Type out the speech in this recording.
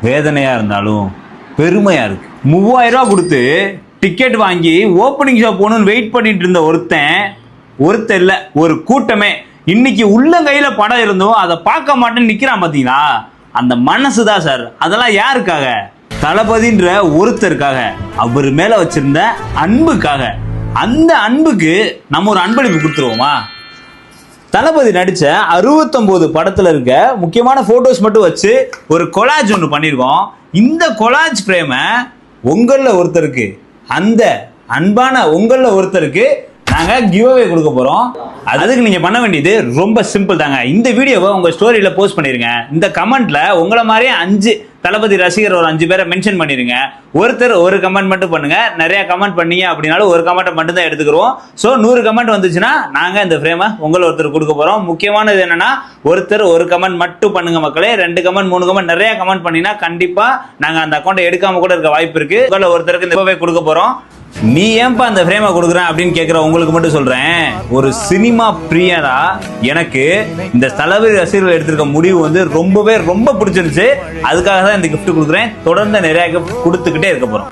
வேதனையா இருந்தாலும் பெருமையா இருக்கு. 3000 ரூபா கொடுத்து டிக்கெட் வாங்கி ஓப்பனிங் ஷோ போகணும்னு வெயிட் பண்ணிட்டு இருந்த ஒருத்தன் இல்ல, ஒரு கூட்டமே இன்னைக்கு உள்ளங்கையில படம் இருந்தும் அதை பார்க்க மாட்டேன்னு நிக்கிறான் பாத்தீங்களா? அந்த மனசுதான் சார். அதெல்லாம் யாருக்காக? தளபதின்ற ஒருத்தருக்காக, அவர் மேல வச்சிருந்த அன்புக்காக. அந்த அன்புக்கு நம்ம ஒரு அன்பளிப்பு கொடுத்துருவோமா? தளபதி நடிச்ச 69 படத்துல இருக்க முக்கியமான போட்டோஸ் மட்டும் வச்சு ஒரு கொலாஜ் ஒன்று பண்ணியிருக்கோம். இந்த கொலாஜ் பிரேம உங்கள ஒருத்தருக்கு, அந்த அன்பான உங்கள ஒருத்தருக்கு நாங்க கிவ் அவே கொடுக்க போறோம். அதுக்கு நீங்க பண்ண வேண்டியது ரொம்ப சிம்பிள் தாங்க. இந்த வீடியோவை உங்க ஸ்டோரியில போஸ்ட் பண்ணிருங்க. இந்த கமெண்ட்ல உங்களை மாதிரியே 5 தளபதி ரசிகர் ஒரு 5 பேரை மென்ஷன் பண்ணிருங்க. ஒருத்தர் ஒரு கமெண்ட் மட்டும் பண்ணுங்க. நிறைய கமெண்ட் பண்ணீங்க அப்படின்னாலும் ஒரு கமெண்ட் மட்டும் தான் எடுத்துக்கிறோம். ஸோ 100 கமெண்ட் வந்துச்சுன்னா நாங்க இந்த ஃப்ரேமை உங்களை ஒருத்தர் கொடுக்க போறோம். முக்கியமானது என்னன்னா, ஒருத்தர் ஒரு கமெண்ட் மட்டும் பண்ணுங்க மக்களே. 2 கமெண்ட் 3 கமெண்ட் நிறைய கமெண்ட் பண்ணினா கண்டிப்பா நாங்க அந்த அக்கௌண்ட்டை எடுக்காம கூட இருக்க வாய்ப்பு இருக்கு. ஒருத்தருக்கு இந்த கிவ் கொடுக்க போறோம். நீ ஏன்பா அந்த ஃப்ரேமை கொடுக்குறேன் அப்படின்னு கேட்குற உங்களுக்கு மட்டும் சொல்றேன், ஒரு சினிமா பிரியரா எனக்கு இந்த தளபதி ரசிகர்கள் எடுத்திருக்க முடிவு வந்து ரொம்ப பிடிச்சிருந்துச்சு. அதுக்காக தான் இந்த கிஃப்ட் கொடுக்குறேன். தொடர்ந்து நிறைய கிஃப்ட் கொடுத்துக்கிட்டே இருக்க போறோம்.